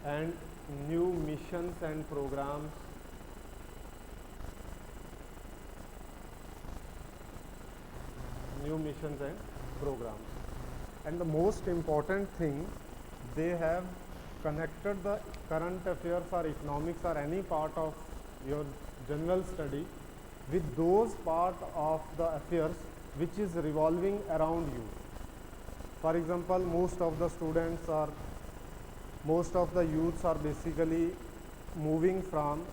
and new missions and programs, new missions and programs. And the most important thing, they have connected the current affairs or economics or any part of your general study with those part of the affairs which is revolving around you. For example, most of the students or most of the youths are basically moving from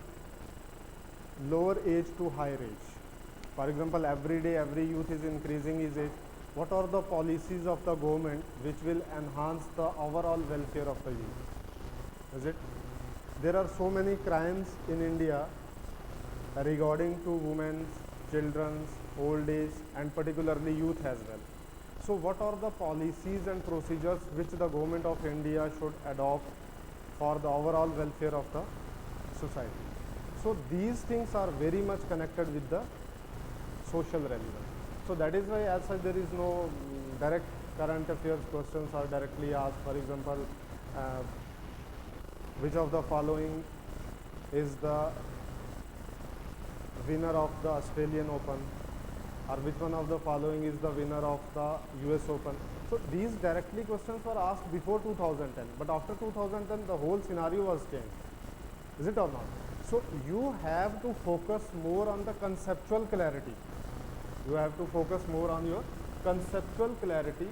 lower age to higher age. For example, every day every youth is increasing his age. What are the policies of the government which will enhance the overall welfare of the youth? Is it? There are so many crimes in India regarding to women's, children's, old age and particularly youth as well. So what are the policies and procedures which the government of India should adopt for the overall welfare of the society? So these things are very much connected with the social relevance. So that is why as such there is no direct current affairs questions are directly asked. For example, which of the following is the winner of the Australian Open, or which one of the following is the winner of the US Open. So these directly questions were asked before 2010, but after 2010 the whole scenario was changed. Is it or not? So you have to focus more on the conceptual clarity. You have to focus more on your conceptual clarity.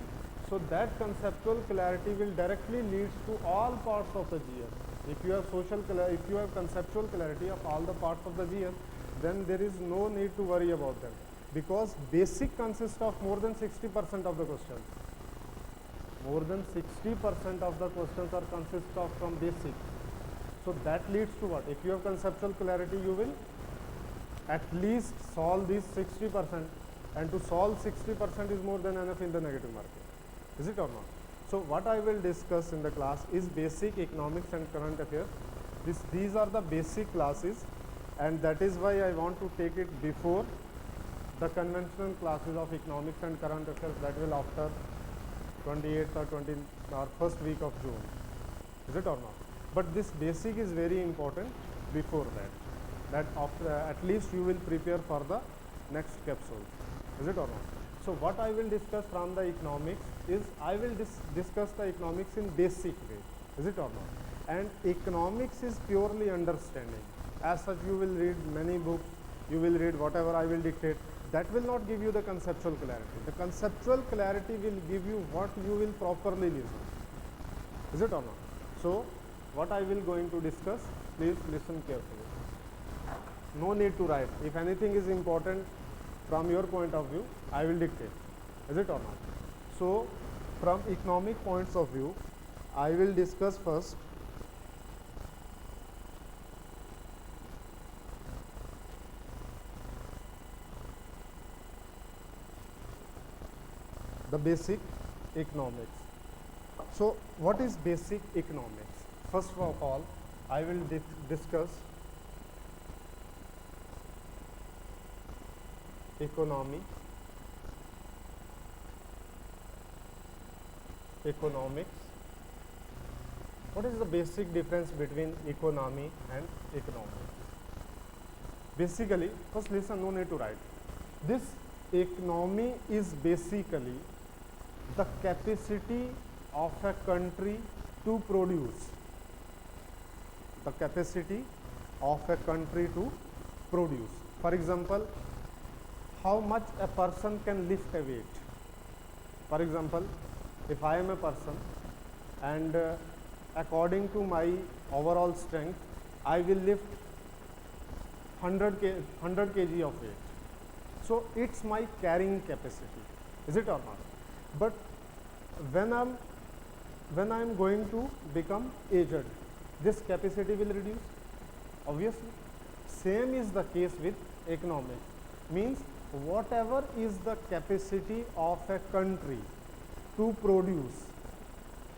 So that conceptual clarity will directly lead to all parts of the GS. If you have conceptual clarity of all the parts of the GS, then there is no need to worry about them, because basic consists of more than 60% of the questions. More than 60% of the questions are consist of from basic. So that leads to what? If you have conceptual clarity, you will at least solve these 60%, and to solve 60% is more than enough in the negative market. Is it or not? So what I will discuss in the class is basic economics and current affairs. These are the basic classes, and that is why I want to take it before the conventional classes of economics and current affairs that will after 28th or 20 or first week of June. Is it or not? But this basic is very important before that after at least you will prepare for the next capsule. Is it or not? So what I will discuss from the economics is I will discuss the economics in basic way. Is it or not? And economics is purely understanding. As such, you will read many books, you will read whatever I will dictate. That will not give you the conceptual clarity. The conceptual clarity will give you what you will properly listen. Is it or not? So what I will going to discuss, please listen carefully. No need to write. If anything is important from your point of view, I will dictate. Is it or not? So from economic points of view, I will discuss first the basic economics. So what is basic economics? First of all, I will discuss economy, economics. What is the basic difference between economy and economics? Basically, first listen, no need to write. This economy is basically the capacity of a country to produce. The capacity of a country to produce. For example, how much a person can lift a weight. For example, if I am a person and according to my overall strength, I will lift 100 kg of weight. So it's my carrying capacity. Is it or not? But when I'm going to become aged, this capacity will reduce. Obviously, same is the case with economics. Means whatever is the capacity of a country to produce,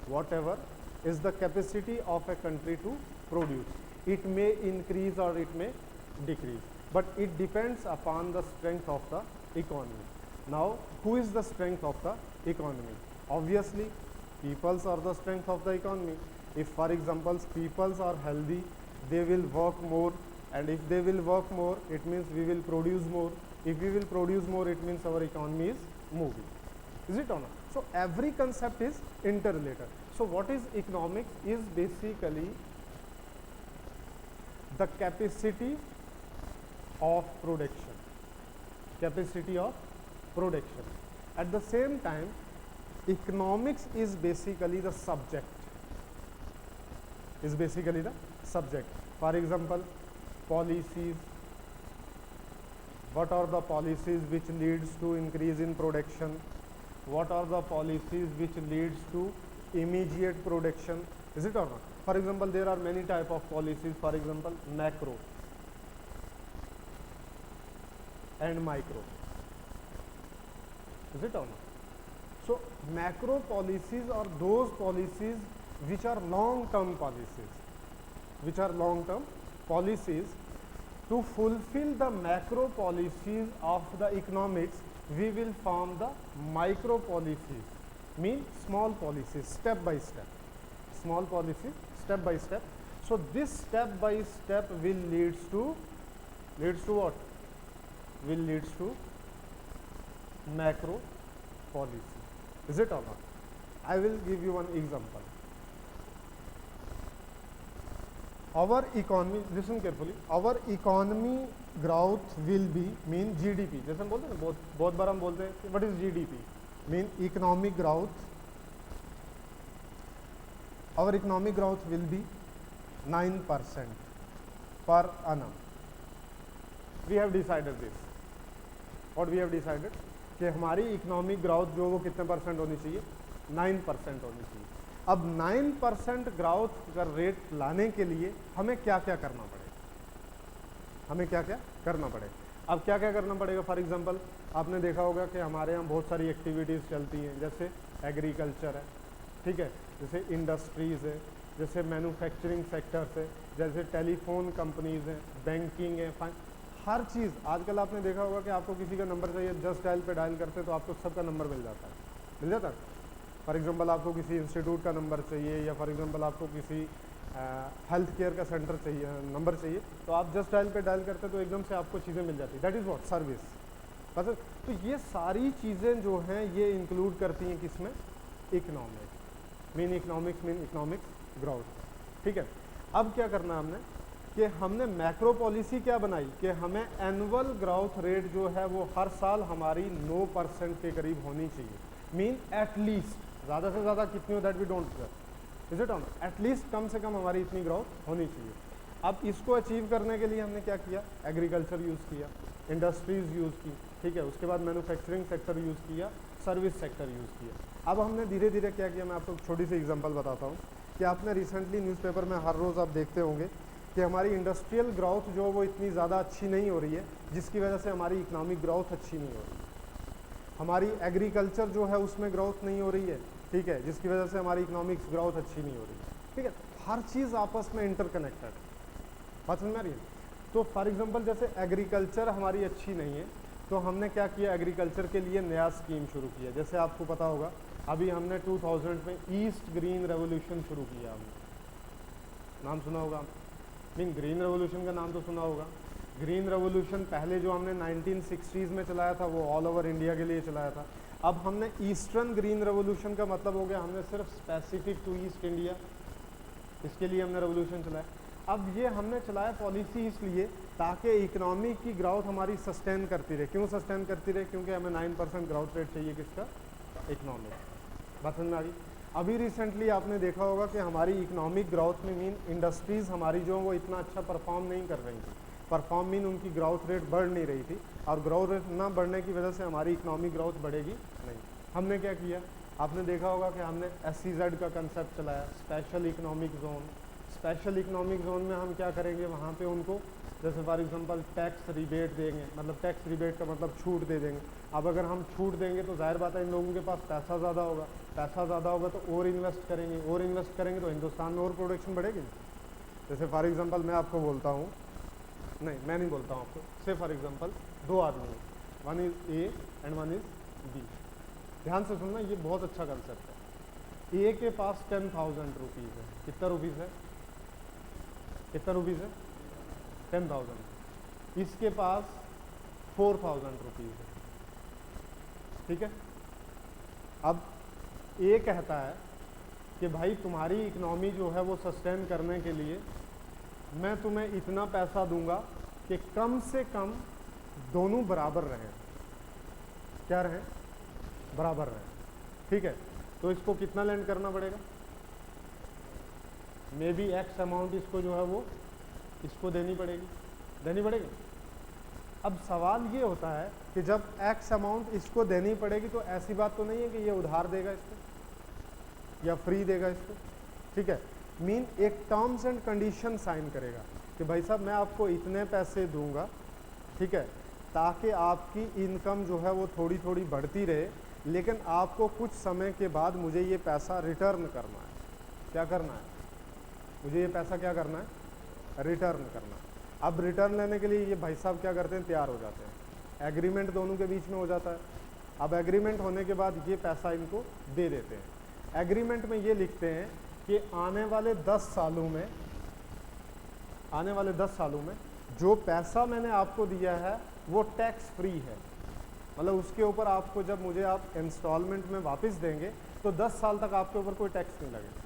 whatever is the capacity of a country to produce, it may increase or it may decrease, but it depends upon the strength of the economy. Now, who is the strength of the economy? Obviously, peoples are the strength of the economy. If for example peoples are healthy, they will work more, and if they will work more, it means we will produce more. If we will produce more, it means our economy is moving. Is it or not? So every concept is interrelated. So what is economics? Is basically the capacity of production. Capacity of production. At the same time, economics is basically the subject. Is basically the subject. For example, policies. What are the policies which leads to increase in production? What are the policies which leads to immediate production? Is it or not? For example, there are many type of policies. For example, macro and micro. Is it or not? So macro policies are those policies which are long-term policies. Which are long-term policies. To fulfill the macro policies of the economics, we will form the micro policies, mean small policies, step by step. Small policies, step by step. So this step by step will leads to what? Will leads to macro policy. Is it or not? I will give you one example. Our economy, listen carefully, our economy growth will be, mean GDP. जैसे हम बोलते हैं ना, बहुत बार हम बोलते हैं what is GDP? Mean economic growth. Our economic growth will be 9% per annum. We have decided this. What we have decided? कि हमारी इकोनॉमिक ग्राउथ जो वो कितने परसेंट होनी चाहिए? 9% होनी चाहिए. अब 9% ग्राउथ का रेट लाने के लिए हमें क्या क्या करना पड़ेगा? हमें क्या क्या करना पड़ेगा? अब क्या क्या करना पड़ेगा? फॉर एग्जांपल आपने देखा होगा कि हमारे यहाँ बहुत सारी एक्टिविटीज़ चलती हैं, जैसे एग्रीकल्चर है, ठीक है, जैसे इंडस्ट्रीज़ है, जैसे मैन्युफैक्चरिंग सेक्टर्स है, जैसे टेलीफोन कंपनीज़ हैं, बैंकिंग है, हर चीज़. आजकल आपने देखा होगा कि आपको किसी का नंबर चाहिए, जस्ट डायल पे डायल करते तो आपको सबका नंबर मिल जाता है. मिल जाता है. फॉर एग्जांपल आपको किसी इंस्टीट्यूट का नंबर चाहिए, या फॉर एग्जांपल आपको किसी हेल्थ केयर का सेंटर चाहिए, नंबर चाहिए, तो आप जस्ट डायल पे डायल करते तो एकदम से आपको चीज़ें मिल जाती. That is what service. बस. तो ये सारी चीज़ें जो हैं ये इंक्लूड करती हैं किसमें? इकोनॉमिक्स. Mean economics growth. ठीक है. अब क्या करना हमने कि हमने मैक्रो पॉलिसी क्या बनाई कि हमें एनुअल ग्रोथ रेट जो है वो हर साल हमारी 9% के करीब होनी चाहिए. मीन एटलीस्ट, ज़्यादा से ज़्यादा कितनी हो that we don't care. Is it on? At least कम से कम हमारी इतनी ग्रोथ होनी चाहिए. अब इसको अचीव करने के लिए हमने क्या किया? एग्रीकल्चर यूज़ किया, इंडस्ट्रीज़ यूज़ की, ठीक है, उसके बाद मैन्युफैक्चरिंग सेक्टर यूज़ किया, सर्विस सेक्टर यूज़ किया. अब हमने धीरे धीरे क्या किया, मैं आपको छोटी सी एग्जांपल बताता हूँ कि आपने रिसेंटली न्यूज़पेपर में हर रोज़ आप देखते होंगे कि हमारी इंडस्ट्रियल ग्रोथ जो वो इतनी ज़्यादा अच्छी नहीं हो रही है, जिसकी वजह से हमारी इकोनॉमिक ग्रोथ अच्छी नहीं हो रही है. हमारी एग्रीकल्चर जो है उसमें ग्रोथ नहीं हो रही है, ठीक है, जिसकी वजह से हमारी इकोनॉमिक्स ग्रोथ अच्छी नहीं हो रही है. ठीक है. हर चीज़ आपस में इंटरकनेक्टेड है. बात समझ में आ रही है? तो फॉर एग्जांपल जैसे एग्रीकल्चर हमारी अच्छी नहीं है, तो हमने क्या किया? एग्रीकल्चर के लिए नया स्कीम शुरू किया. जैसे आपको पता होगा अभी हमने 2000 में ईस्ट ग्रीन रेवोल्यूशन शुरू किया. हमने नाम सुना होगा, मीन ग्रीन रेवोल्यूशन का नाम तो सुना होगा. ग्रीन रेवोल्यूशन पहले जो हमने 1960s में चलाया था वो ऑल ओवर इंडिया के लिए चलाया था. अब हमने ईस्टर्न ग्रीन रेवोल्यूशन का मतलब हो गया हमने सिर्फ स्पेसिफिक टू ईस्ट इंडिया, इसके लिए हमने रेवोल्यूशन चलाया. अब ये हमने चलाया पॉलिसी इसलिए ताकि इकोनॉमी की ग्रोथ हमारी सस्टेन करती रहे. क्यों सस्टेन करती रहे? क्योंकि हमें 9% ग्रोथ रेट चाहिए किसका? इकोनॉमिक. बात समझ में आ गई? अभी रिसेंटली आपने देखा होगा कि हमारी इकोनॉमिक ग्रोथ में मीन इंडस्ट्रीज़ हमारी जो वो इतना अच्छा परफॉर्म नहीं कर रही थी. परफॉर्म मीन उनकी ग्रोथ रेट बढ़ नहीं रही थी, और ग्रोथ रेट ना बढ़ने की वजह से हमारी इकोनॉमिक ग्रोथ बढ़ेगी नहीं. हमने क्या किया? आपने देखा होगा कि हमने SEZ का कंसेप्ट चलाया, special economic zone. Special economic zone में हम क्या करेंगे? वहाँ पे उनको जैसे फॉर एग्जांपल टैक्स रिबेट देंगे, मतलब टैक्स रिबेट का मतलब छूट दे देंगे. अब अगर हम छूट देंगे तो जाहिर बात है इन लोगों के पास पैसा ज़्यादा होगा. पैसा ज़्यादा होगा तो और इन्वेस्ट करेंगे, और इन्वेस्ट करेंगे तो हिंदुस्तान में और प्रोडक्शन बढ़ेगी. जैसे फॉर एग्जांपल मैं आपको बोलता हूँ, नहीं मैं नहीं बोलता हूँ आपको, से फॉर एग्जांपल दो आदमी हैं, one is A and one is B. ध्यान से सुनना, ये बहुत अच्छा कंसेप्ट है. ए के पास 10,000 रुपीज़ है। कितना रुपीज़ है? कितना रुपीज़ है? 10,000। इसके पास 4,000 रुपीज़ है। ठीक है। अब ए कहता है कि भाई तुम्हारी इकोनॉमी जो है वो सस्टेन करने के लिए मैं तुम्हें इतना पैसा दूंगा कि कम से कम दोनों बराबर रहें। क्या रहें? बराबर रहें। ठीक है। तो इसको कितना लैंड करना पड़ेगा? मे बी एक्स अमाउंट इसको जो है वो इसको देनी पड़ेगी। अब सवाल ये होता है कि जब एक्स अमाउंट इसको देनी पड़ेगी तो ऐसी बात तो नहीं है कि ये उधार देगा इसको या फ्री देगा इसको। ठीक है। मीन एक टर्म्स एंड कंडीशन साइन करेगा कि भाई साहब मैं आपको इतने पैसे दूंगा, ठीक है, ताकि आपकी इनकम जो है वो थोड़ी थोड़ी बढ़ती रहे, लेकिन आपको कुछ समय के बाद मुझे ये पैसा रिटर्न करना है। क्या करना है? मुझे ये पैसा क्या करना है? रिटर्न करना है। अब रिटर्न लेने के लिए ये भाई साहब क्या करते हैं? तैयार हो जाते हैं। एग्रीमेंट दोनों के बीच में हो जाता है। अब एग्रीमेंट होने के बाद ये पैसा इनको दे देते हैं। एग्रीमेंट में ये लिखते हैं कि आने वाले 10 सालों में जो पैसा मैंने आपको दिया है वो टैक्स फ्री है। मतलब उसके ऊपर आपको जब मुझे आप इंस्टॉलमेंट में वापस देंगे तो 10 साल तक आपके ऊपर कोई टैक्स नहीं लगेगा।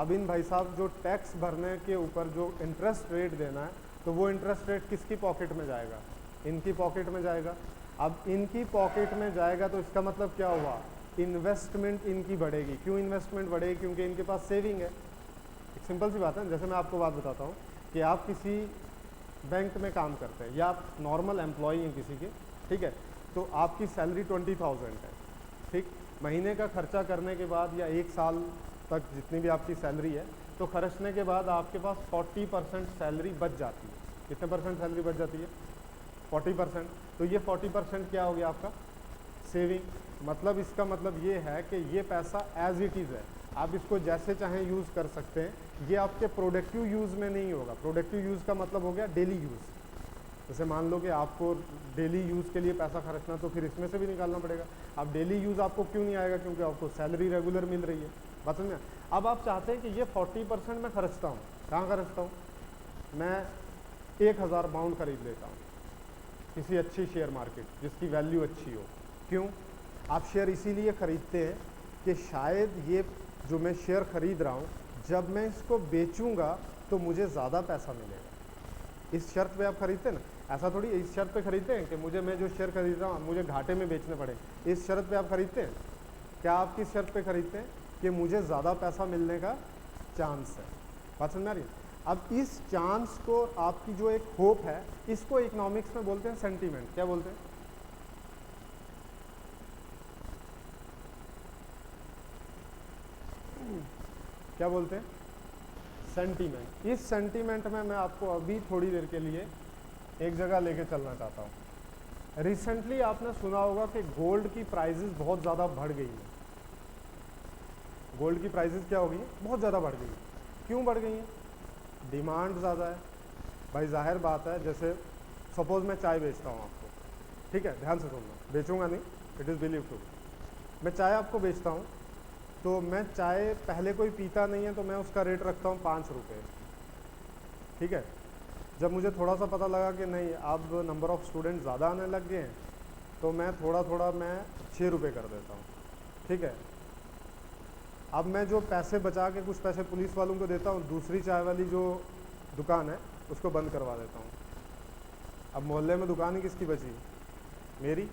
अब इन भाई साहब जो टैक्स भरने के ऊपर जो इंटरेस्ट रेट देना है, तो वो इंटरेस्ट रेट किसकी पॉकेट में जाएगा? इनकी पॉकेट में जाएगा। अब इनकी पॉकेट में जाएगा तो इसका मतलब क्या हुआ? इन्वेस्टमेंट इनकी बढ़ेगी। क्यों इन्वेस्टमेंट बढ़ेगी? क्योंकि इनके पास सेविंग है। एक सिंपल सी बात है। जैसे मैं आपको बात बताता हूँ कि आप किसी बैंक में काम करते हैं या आप नॉर्मल एम्प्लॉई हैं किसी के, ठीक है, तो आपकी सैलरी 20,000 है। ठीक, महीने का खर्चा करने के बाद या 1 साल तक जितनी भी आपकी सैलरी है, तो खर्चने के बाद आपके पास 40% सैलरी बच जाती है। कितने परसेंट सैलरी बच जाती है? 40%। तो ये 40% क्या हो गया आपका? सेविंग। मतलब इसका मतलब ये है कि ये पैसा एज इट इज़ है, आप इसको जैसे चाहें यूज़ कर सकते हैं। ये आपके प्रोडक्टिव यूज़ में नहीं होगा। प्रोडक्टिव यूज़ का मतलब हो गया डेली यूज़। जैसे मान लो कि आपको डेली यूज़ के लिए पैसा खर्चना, तो फिर इसमें से भी निकालना पड़ेगा। अब डेली यूज़ आपको क्यों नहीं आएगा? क्योंकि आपको सैलरी रेगुलर मिल रही है। बात समझे? अब आप चाहते हैं कि ये 40% मैं खर्चता हूँ। कहाँ खर्चता हूँ? मैं 1,000 बाउंड खरीद लेता हूँ किसी अच्छी शेयर मार्केट जिसकी वैल्यू अच्छी हो। क्यों? आप शेयर इसीलिए खरीदते हैं कि शायद ये जो मैं शेयर खरीद रहा हूँ, जब मैं इसको बेचूंगा तो मुझे ज़्यादा पैसा मिलेगा। इस शर्त पे आप खरीदते हैं ना। ऐसा थोड़ी इस शर्त पे खरीदते हैं कि मैं जो शेयर खरीद रहा हूँ मुझे घाटे में बेचने पड़े। इस शर्त पे आप खरीदते हैं? क्या आप किस शर्त पे खरीदते हैं? कि मुझे ज़्यादा पैसा मिलने का चांस है। बात समझ में आ रही है? अब इस चांस को, आपकी जो एक होप है, इसको इकोनॉमिक्स में बोलते हैं सेंटीमेंट। क्या बोलते हैं? क्या बोलते हैं? सेंटीमेंट। इस सेंटीमेंट में मैं आपको अभी थोड़ी देर के लिए एक जगह लेके चलना चाहता हूँ। रिसेंटली आपने सुना होगा कि गोल्ड की प्राइसेस बहुत ज़्यादा बढ़ गई है। गोल्ड की प्राइसेस क्या हो गई है? बहुत ज़्यादा बढ़ गई है। क्यों बढ़ गई है? डिमांड ज़्यादा है। भाई जाहिर बात है, जैसे सपोज़ मैं चाय बेचता हूँ आपको, ठीक है, ध्यान से सुनना, बेचूंगा नहीं, इट इज़ बिलीव टू। मैं चाय आपको बेचता हूँ, तो मैं चाय पहले कोई पीता नहीं है तो मैं उसका रेट रखता हूँ 5 रुपये, ठीक है। जब मुझे थोड़ा सा पता लगा कि नहीं अब नंबर ऑफ़ स्टूडेंट ज़्यादा आने लग गए हैं, तो मैं थोड़ा 6 रुपये कर देता हूँ, ठीक है। अब मैं जो पैसे बचा के कुछ पैसे पुलिस वालों को देता हूँ, दूसरी चाय वाली जो दुकान है उसको बंद करवा देता हूँ। अब मोहल्ले में दुकान ही किसकी बची? मेरी।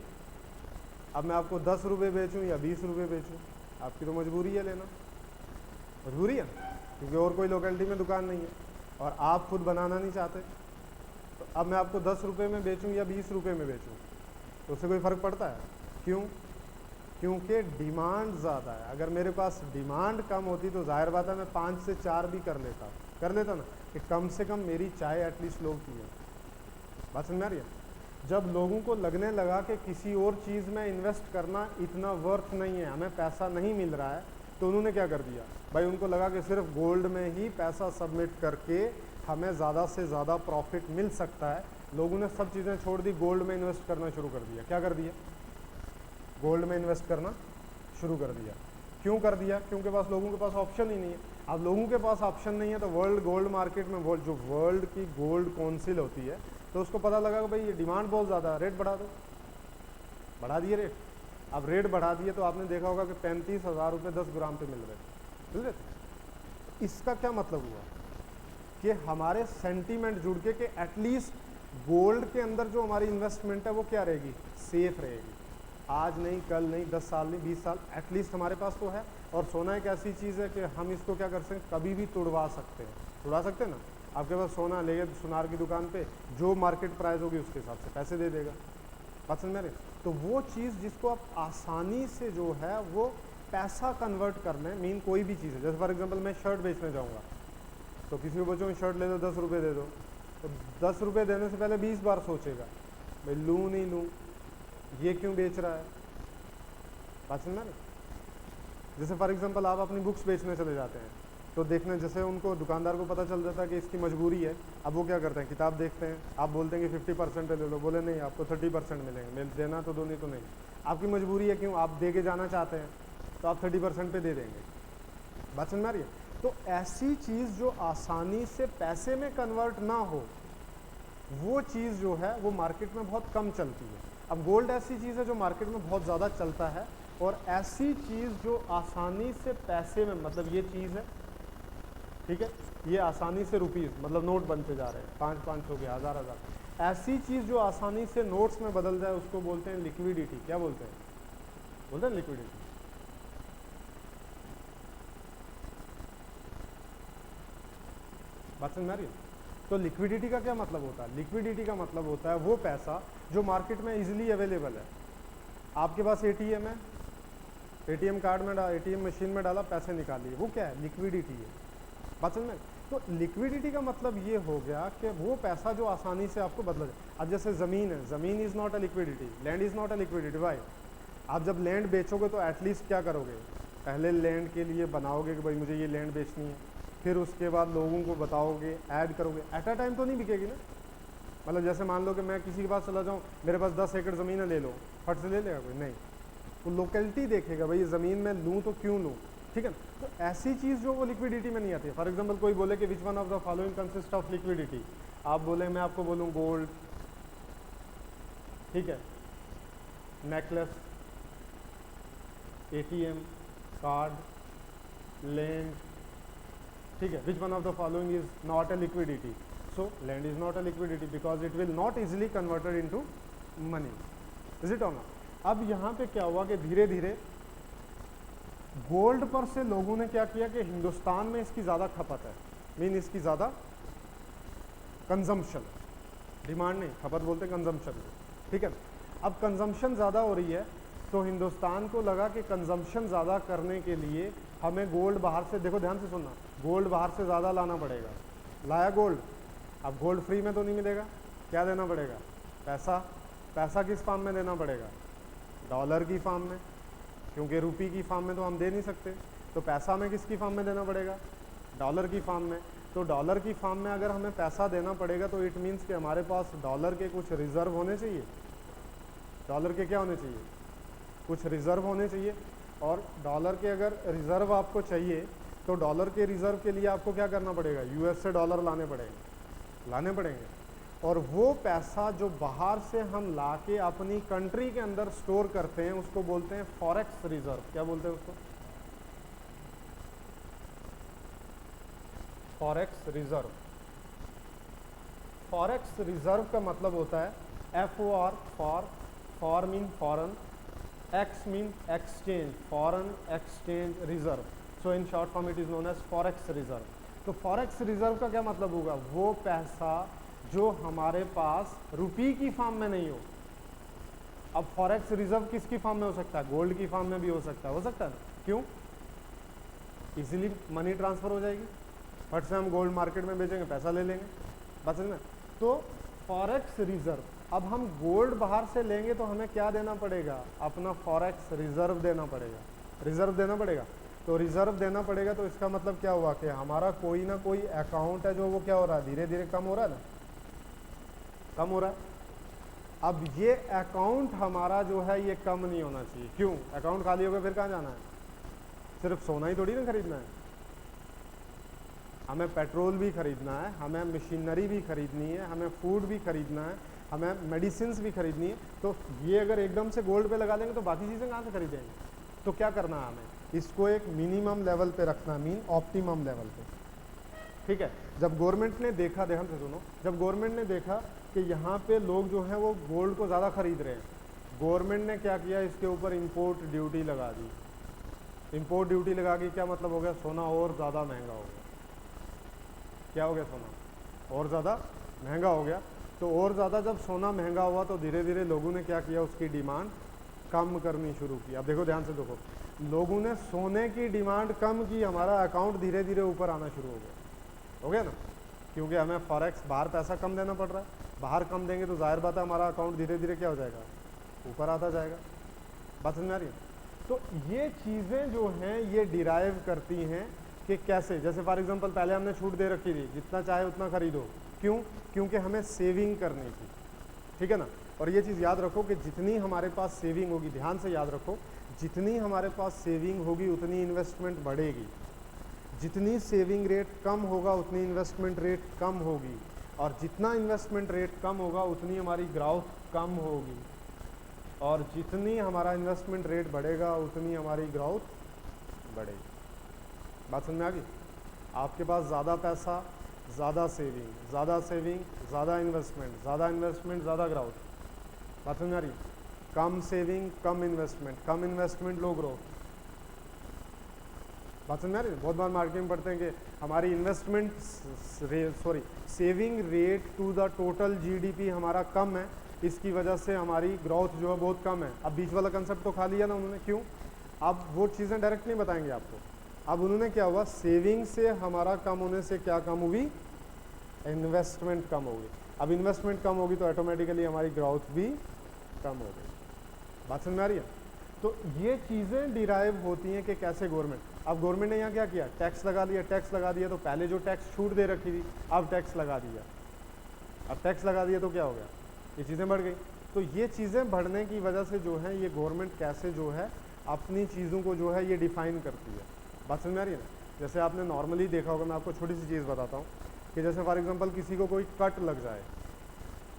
अब मैं आपको 10 रुपये बेचूँ या 20 रुपये बेचूँ, आपकी तो मजबूरी है लेना, मजबूरी है, क्योंकि और कोई लोकेलिटी में दुकान नहीं है और आप खुद बनाना नहीं चाहते। तो अब मैं आपको 10 रुपये में बेचूँ या 20 रुपये में बेचूँ, तो उससे कोई फ़र्क पड़ता है? क्यों? क्योंकि डिमांड ज़्यादा है। अगर मेरे पास डिमांड कम होती तो जाहिर बात है मैं 5 से 4 भी कर लेता ना, कि कम से कम मेरी चाय एटलीस्ट लोग पिए। बात समझ में आ रही है? जब लोगों को लगने लगा कि किसी और चीज़ में इन्वेस्ट करना इतना वर्थ नहीं है, हमें पैसा नहीं मिल रहा है, तो उन्होंने क्या कर दिया भाई, उनको लगा कि सिर्फ गोल्ड में ही पैसा सबमिट करके हमें ज़्यादा से ज़्यादा प्रॉफिट मिल सकता है। लोगों ने सब चीज़ें छोड़ दी, गोल्ड में इन्वेस्ट करना शुरू कर दिया। क्या कर दिया? गोल्ड में इन्वेस्ट करना शुरू कर दिया। क्यों कर दिया? क्योंकि पास लोगों के पास ऑप्शन ही नहीं है। अब लोगों के पास ऑप्शन नहीं है तो वर्ल्ड गोल्ड मार्केट में जो वर्ल्ड की गोल्ड काउंसिल होती है तो उसको पता लगा कि भाई ये डिमांड बहुत ज़्यादा है, रेट बढ़ा दो, बढ़ा दिए रेट। अब रेट बढ़ा दिए तो आपने देखा होगा कि 35,000 रुपये 10 ग्राम पे मिल रहे थे। इसका क्या मतलब हुआ कि हमारे सेंटीमेंट जुड़ के कि एटलीस्ट गोल्ड के अंदर जो हमारी इन्वेस्टमेंट है वो क्या रहेगी? सेफ रहेगी। आज नहीं, कल नहीं, 10 साल नहीं, 20 साल एटलीस्ट हमारे पास तो है। और सोना एक ऐसी चीज़ है कि हम इसको क्या कर सकते हैं, कभी भी तुड़वा सकते हैं। तुड़वा सकते हैं ना? आपके पास सोना ले गए सुनार की दुकान पे, जो मार्केट प्राइस होगी उसके हिसाब से पैसे दे देगा। पसंद मेरे तो वो चीज़ जिसको आप आसानी से जो है वो पैसा कन्वर्ट करना है, मीन कोई भी चीज़ है। जैसे फॉर एग्जांपल मैं शर्ट बेचने जाऊँगा तो किसी को बच्चों शर्ट ले दो, 10 रुपये दे दो, तो 10 रुपये देने से पहले 20 बार सोचेगा भाई लूँ नहीं लूँ, ये क्यों बेच रहा है। बात समझ में? जैसे फॉर एग्जांपल आप अपनी बुक्स बेचने चले जाते हैं तो देखने, जैसे उनको दुकानदार को पता चल जाता है कि इसकी मजबूरी है, अब वो क्या करते हैं, किताब देखते हैं, आप बोलते हैं कि 50% ले लो, बोले नहीं आपको 30% मिलेंगे, मैं देना तो दो, नहीं तो नहीं। आपकी मजबूरी है, क्यों? आप दे के जाना चाहते हैं तो आप 30% पे दे देंगे। बात समझ में आ रही है? तो ऐसी चीज़ जो आसानी से पैसे में कन्वर्ट ना हो वो चीज़ जो है वो मार्केट में बहुत कम चलती है। अब गोल्ड ऐसी चीज़ है जो मार्केट में बहुत ज़्यादा चलता है, और ऐसी चीज़ जो आसानी से पैसे में, मतलब ये चीज़ है, ठीक है, ये आसानी से रुपीज़ मतलब नोट बनते जा रहे हैं, 500 हो गया, 1000, ऐसी चीज़ जो आसानी से नोट्स में बदल जाए उसको बोलते हैं लिक्विडिटी। क्या बोलते हैं? बोलते हैं लिक्विडिटी। बात समझ में आ रही है? तो लिक्विडिटी का क्या मतलब होता है? लिक्विडिटी का मतलब होता है वो पैसा जो मार्केट में इजीली अवेलेबल है। आपके पास एटीएम है, एटीएम कार्ड में एटीएम मशीन में डाला, पैसे निकालिए, वो क्या है? लिक्विडिटी है। बात समझ में? तो लिक्विडिटी का मतलब ये हो गया कि वो पैसा जो आसानी से आपको बदला जाए। अब जैसे ज़मीन है, ज़मीन is not a liquidity, land is not a liquidity. भाई आप जब लैंड बेचोगे तो एटलीस्ट क्या करोगे, पहले लैंड के लिए बनाओगे कि भाई मुझे ये लैंड बेचनी है, फिर उसके बाद लोगों को बताओगे, ऐड करोगे। एट अ टाइम तो नहीं बिकेगी ना। मतलब जैसे मान लो कि मैं किसी के पास चला जाऊँ, मेरे पास 10 एकड़ ज़मीन है, ले लो, फट से ले लेगा कोई? नहीं, वो लोकेलिटी देखेगा, भाई ये ज़मीन में लूँ तो क्यों लूँ, ठीक है ना। तो ऐसी चीज़ जो वो लिक्विडिटी में नहीं आती है। फॉर एग्जांपल कोई बोले कि which one of the following consist of liquidity, आप बोले, मैं आपको बोलूँ गोल्ड, ठीक है, नेकलेस, एटीएम कार्ड, लैंड, ठीक है, which one of the following is not a liquidity, so land is not a liquidity because it will not easily converted into money. Is it or not? अब यहाँ पे क्या हुआ कि धीरे धीरे गोल्ड पर से लोगों ने क्या किया कि हिंदुस्तान में इसकी ज़्यादा खपत है, मीन इसकी ज़्यादा कंजम्पशन, डिमांड नहीं, खपत बोलते कंजम्पशन, ठीक है। अब कंजम्पशन ज़्यादा हो रही है तो हिंदुस्तान को लगा कि कंजम्पशन ज़्यादा करने के लिए हमें गोल्ड बाहर से, देखो ध्यान से सुनना, गोल्ड बाहर से ज़्यादा लाना पड़ेगा। लाया गोल्ड, अब गोल्ड फ्री में तो नहीं मिलेगा, क्या देना पड़ेगा? पैसा। पैसा किस फॉर्म में देना पड़ेगा? डॉलर की फॉर्म में, क्योंकि रुपये की फॉर्म में तो हम दे नहीं सकते, तो पैसा हमें किसकी फॉर्म में देना पड़ेगा? डॉलर की फॉर्म में। तो डॉलर की फॉर्म में अगर हमें पैसा देना पड़ेगा तो इट मीन्स कि हमारे पास डॉलर के कुछ रिजर्व होने चाहिए। डॉलर के क्या होने चाहिए? कुछ रिजर्व होने चाहिए। और डॉलर के अगर रिजर्व आपको चाहिए तो डॉलर के रिजर्व के लिए आपको क्या करना पड़ेगा? यूएस से डॉलर लाने पड़ेंगे। और वो पैसा जो बाहर से हम लाके अपनी कंट्री के अंदर स्टोर करते हैं उसको बोलते हैं फॉरेक्स रिजर्व। क्या बोलते हैं उसको? Forex reserve. फॉरेक्स रिजर्व का मतलब होता है FOR, for mean foreign, ex mean exchange, foreign exchange reserve. So in short form it is known as forex reserve. तो फॉरेक्स रिजर्व का क्या मतलब होगा? वो पैसा जो हमारे पास रुपये की फॉर्म में नहीं हो। अब फॉरेक्स रिजर्व किसकी फॉर्म में हो सकता है? गोल्ड की फॉर्म में भी हो सकता है, क्यों? इजीली मनी ट्रांसफर हो जाएगी, फट से हम गोल्ड मार्केट में बेचेंगे, पैसा ले लेंगे, बस में। तो फॉरेक्स रिजर्व, अब हम गोल्ड बाहर से लेंगे तो हमें क्या देना पड़ेगा? अपना फॉरेक्स रिजर्व देना पड़ेगा। तो रिजर्व देना पड़ेगा, तो इसका मतलब क्या हुआ कि हमारा कोई ना कोई अकाउंट है जो वो क्या हो रहा है? धीरे धीरे कम हो रहा है ना, कम हो रहा है। अब ये अकाउंट हमारा जो है ये कम नहीं होना चाहिए। क्यों? अकाउंट खाली हो गया फिर कहाँ जाना है? सिर्फ सोना ही थोड़ी ना खरीदना है, हमें पेट्रोल भी खरीदना है, हमें मशीनरी भी खरीदनी है, हमें फूड भी खरीदना है, हमें मेडिसिन भी खरीदनी है। तो ये अगर एकदम से गोल्ड पे लगा देंगे तो बाकी चीज़ें कहाँ से खरीदेंगे? तो क्या करना है हमें, इसको एक मिनिमम लेवल पे रखना, मीन ऑप्टिमम लेवल पे, ठीक है। जब गवर्नमेंट ने देखा, ध्यान से सुनो, जब गवर्नमेंट ने देखा कि यहाँ पे लोग जो हैं वो गोल्ड को ज़्यादा खरीद रहे हैं, गवर्नमेंट ने क्या किया, इसके ऊपर इम्पोर्ट ड्यूटी लगा दी। इम्पोर्ट ड्यूटी लगा के क्या मतलब हो गया, सोना और ज़्यादा महंगा हो गया। क्या हो गया, सोना और ज़्यादा महंगा हो गया। तो और ज़्यादा जब सोना महंगा हुआ तो धीरे धीरे लोगों ने क्या किया, उसकी डिमांड कम करनी शुरू की। अब देखो ध्यान से देखो, लोगों ने सोने की डिमांड कम की, हमारा अकाउंट धीरे धीरे ऊपर आना शुरू हो गया ना, क्योंकि हमें फॉरेक्स बाहर पैसा कम देना पड़ रहा है, बाहर कम देंगे तो जाहिर बात है हमारा अकाउंट धीरे धीरे क्या हो जाएगा, ऊपर आता जाएगा। बात समझ में आ रही है? तो ये चीज़ें जो हैं ये डिराइव करती हैं कि कैसे, जैसे फॉर एग्जांपल पहले हमने छूट दे रखी थी, जितना चाहे उतना खरीदो, क्यों? क्योंकि हमें सेविंग करनी थी, ठीक है ना। और ये चीज़ याद रखो कि जितनी हमारे पास सेविंग होगी, ध्यान से याद रखो, जितनी हमारे पास सेविंग होगी उतनी इन्वेस्टमेंट बढ़ेगी, जितनी सेविंग रेट कम होगा उतनी इन्वेस्टमेंट रेट कम होगी, और जितना इन्वेस्टमेंट रेट कम होगा उतनी हमारी ग्रोथ कम होगी, और जितनी हमारा इन्वेस्टमेंट रेट बढ़ेगा उतनी हमारी ग्रोथ बढ़ेगी। बात समझ में आ गई? आपके पास ज़्यादा पैसा, ज़्यादा सेविंग, ज़्यादा सेविंग, ज़्यादा इन्वेस्टमेंट, ज़्यादा इन्वेस्टमेंट, ज़्यादा ग्रोथ। बात समझ में आ रही? कम सेविंग, कम इन्वेस्टमेंट, कम इन्वेस्टमेंट, लो ग्रोथ। बात समझ में आ रही? बहुत बार मार्केट में पढ़ते हैं कि हमारी investment saving rate to the total GDP हमारा कम है, इसकी वजह से हमारी ग्रोथ जो है बहुत कम है। अब बीच वाला कंसेप्ट तो खा लिया ना उन्होंने, क्यों? अब वो चीज़ें डायरेक्ट नहीं बताएंगे आपको। अब उन्होंने क्या हुआ, सेविंग से हमारा कम होने से क्या कम हुई, इन्वेस्टमेंट कम होगी। अब इन्वेस्टमेंट कम होगी तो ऑटोमेटिकली हमारी ग्रोथ भी कम हो गई। बात समझ में आ रही है? तो ये चीज़ें डिराइव होती हैं कि कैसे गवर्नमेंट, अब गवर्नमेंट ने यहाँ क्या किया, टैक्स लगा दिया। टैक्स लगा दिया तो पहले जो टैक्स छूट दे रखी थी अब टैक्स लगा दिया, अब टैक्स लगा दिया तो क्या हो गया, ये चीज़ें बढ़ गई। तो ये चीज़ें बढ़ने की वजह से जो है ये गवर्नमेंट कैसे जो है अपनी चीज़ों को जो है ये डिफ़ाइन करती है। बात समझ में आ रही है ना? जैसे आपने नॉर्मली देखा होगा, मैं आपको छोटी सी चीज़ बताता हूँ कि जैसे फॉर एग्जांपल किसी को कोई कट लग जाए,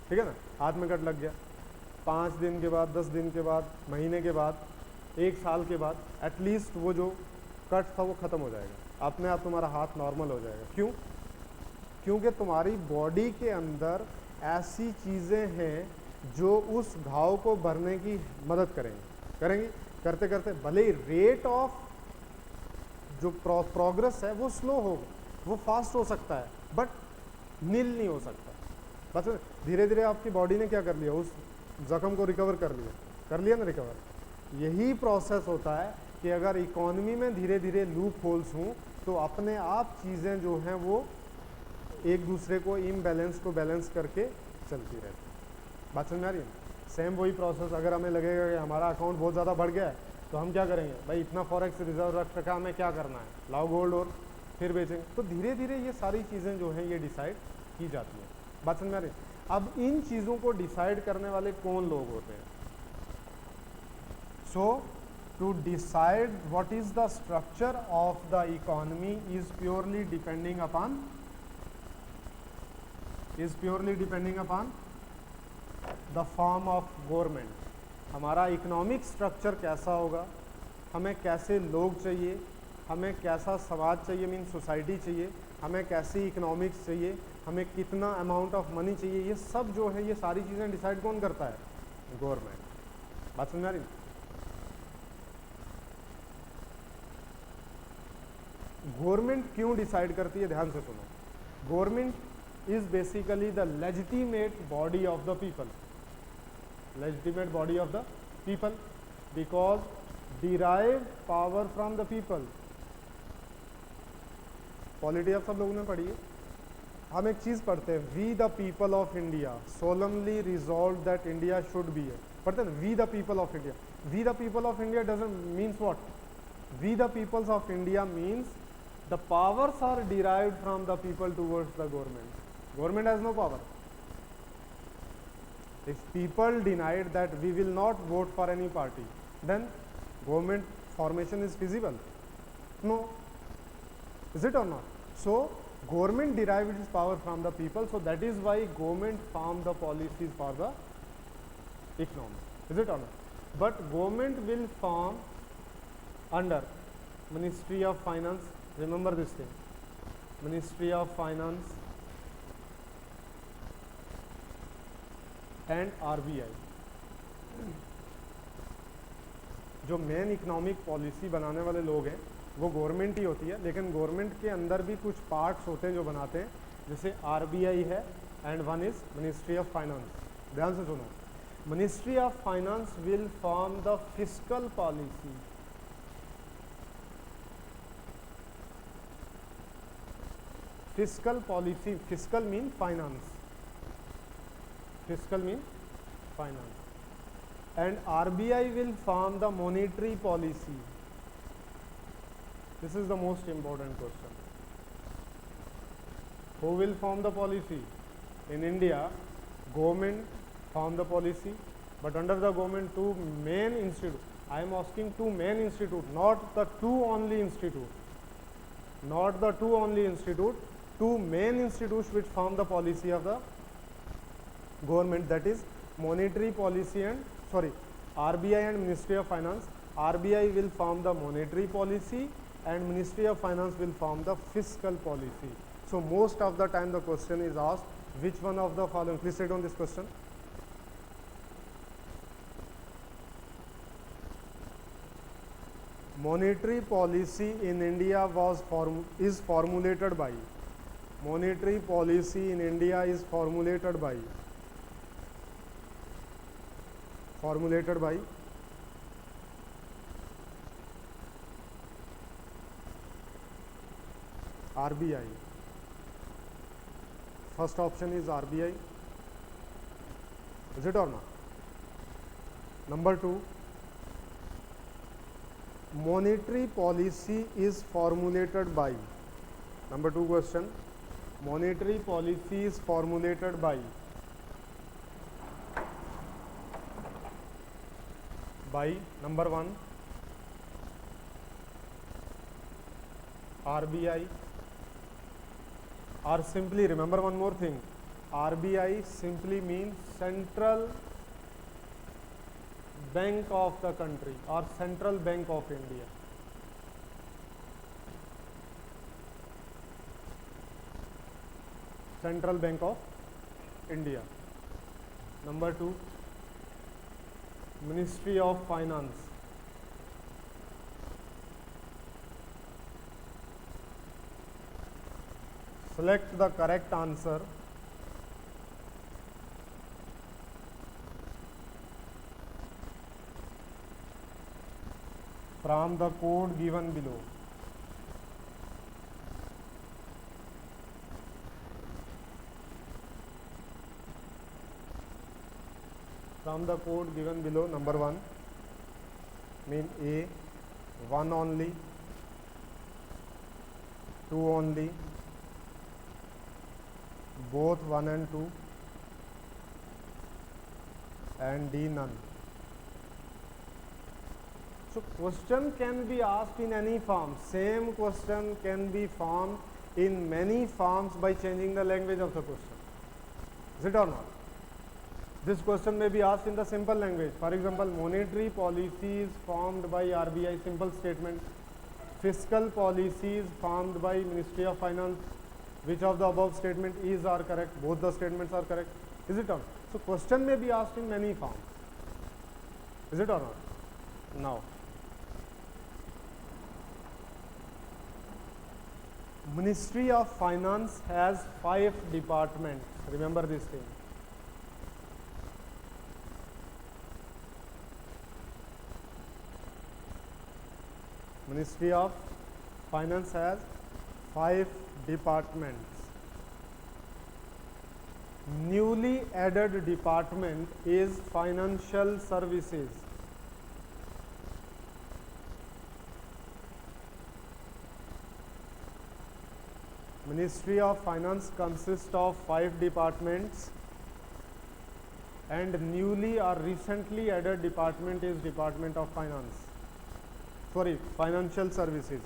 ठीक है ना, हाथ में कट लग गया, 5 दिन के बाद, 10 दिन के बाद, महीने के बाद, 1 साल के बाद एटलीस्ट वो जो कट था वो ख़त्म हो जाएगा, अपने आप तुम्हारा हाथ नॉर्मल हो जाएगा। क्यों? क्योंकि तुम्हारी बॉडी के अंदर ऐसी चीज़ें हैं जो उस घाव को भरने की मदद करेंगी। करते करते भले ही रेट ऑफ जो प्रोग्रेस है वो स्लो हो, वो फास्ट हो सकता है, बट नील नहीं हो सकता। बस धीरे धीरे आपकी बॉडी ने क्या कर लिया, उस जख्म को रिकवर कर लिया ना रिकवर। यही प्रोसेस होता है कि अगर इकोनॉमी में धीरे धीरे लूप होल्स हों तो अपने आप चीज़ें जो हैं वो एक दूसरे को इम्बैलेंस को बैलेंस करके चलती रहती। बात समझ में आ रही है? सेम वही प्रोसेस, अगर हमें लगेगा कि हमारा अकाउंट बहुत ज़्यादा बढ़ गया है तो हम क्या करेंगे, भाई इतना फॉरेक्स रिजर्व रख रखा, हमें क्या करना है, लाओ गोल्ड और फिर बेचेंगे। तो धीरे धीरे ये सारी चीज़ें जो हैं ये डिसाइड की जाती हैं। बात समझ में आ रही है? अब इन चीज़ों को डिसाइड करने वाले कौन लोग होते हैं? So to decide what is the structure of the economy is purely depending upon the form of government. हमारा इकोनॉमिक स्ट्रक्चर कैसा होगा, हमें कैसे लोग चाहिए, हमें कैसा समाज चाहिए, मीन सोसाइटी चाहिए, हमें कैसी इकोनॉमिक्स चाहिए, हमें कितना अमाउंट ऑफ मनी चाहिए, ये सब जो है ये सारी चीज़ें डिसाइड कौन करता है, गवर्नमेंट। बात समझ आ रही? गवर्नमेंट क्यों डिसाइड करती है, ध्यान से सुनो। Government is basically the legitimate body of the people, legitimate body of the people because derive power from the people। Polity अब सब लोगों ने पढ़ी है। हम एक चीज़ पढ़ते हैं, we the people of India solemnly resolve that India should be है, पढ़ते हैं we the people of India. We the people of India doesn't means what, we the peoples of India means the powers are derived from the people towards the government. Government has no power. If people denied that we will not vote for any party, then government formation is feasible, No. Is it or not? So government derived its power from the people, so that is why government form the policies for the economy. Is it or not? But government will form under Ministry of Finance. Remember this thing. Ministry of Finance and RBI. जो main economic policy बनाने वाले लोग हैं वो government ही होती है, लेकिन government के अंदर भी कुछ पार्ट्स होते हैं जो बनाते हैं, जैसे आरबीआई है and one is ministry of finance. ध्यान से सुनो, ministry of finance will form the fiscal policy. Fiscal policy, fiscal mean finance, fiscal mean finance, and RBI will form the monetary policy. This is the most important question. Who will form the policy? In India, government form the policy, but under the government two main institute. I am asking two main institute, not the two only institute, not the two only institute, two main institutes which form the policy of the government, that is monetary policy and RBI and Ministry of Finance. RBI will form the monetary policy and Ministry of Finance will form the fiscal policy. So most of the time the question is asked, which one of the following? Please write down this question. Monetary policy in India is formulated by. Monetary policy in India is formulated by RBI. First option is RBI. Is it or not? Number two, monetary policy is formulated by. Number two question, monetary policy is formulated by number one, RBI, or simply remember one more thing, RBI simply means Central Bank of the country or Central Bank of India. Central Bank of India. Number two, Ministry of Finance. Select the correct answer. From the code given below. From the code given below, number one, mean A, one only, two only, both one and two, and D, none. So question can be asked in any form. Same question can be formed in many forms by changing the language of the question. Is it or not? This question may be asked in the simple language. For example, monetary policy is formed by RBI, simple statement. Fiscal policy is formed by Ministry of Finance. Which of the above statement is or correct? Both the statements are correct. Is it or not? So question may be asked in many forms. Is it or not? Now, Ministry of Finance has 5 departments. Remember this thing. Ministry of Finance has 5 departments. Newly added department is Financial Services. Ministry of Finance consists of 5 departments, and newly or recently added department is Department of Finance. Sorry, Financial Services.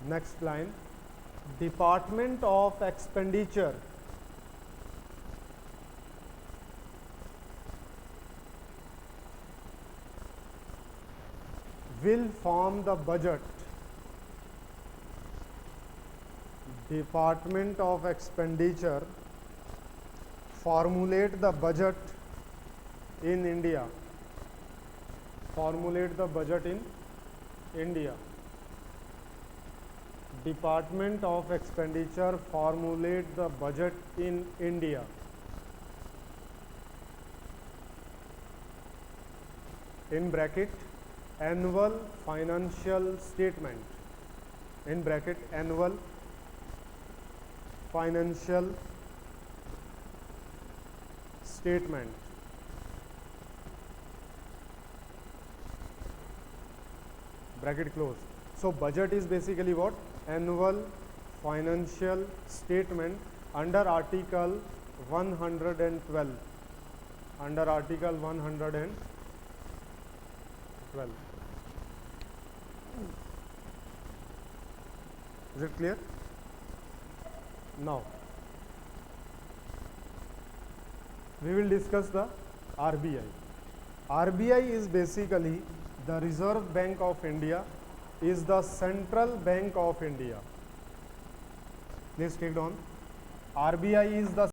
next line, Department of Expenditure will form the budget. Department of Expenditure formulate the budget in India. Formulate the budget in India. Department of Expenditure formulate the budget in India. In bracket, annual financial statement. In bracket, annual financial statement. Bracket close. So budget is basically what? Annual financial statement under Article 112. Under Article 112. Is it clear? Now, we will discuss the RBI. RBI is basically the Reserve Bank of India, is the Central Bank of India. Please take down. RBI is the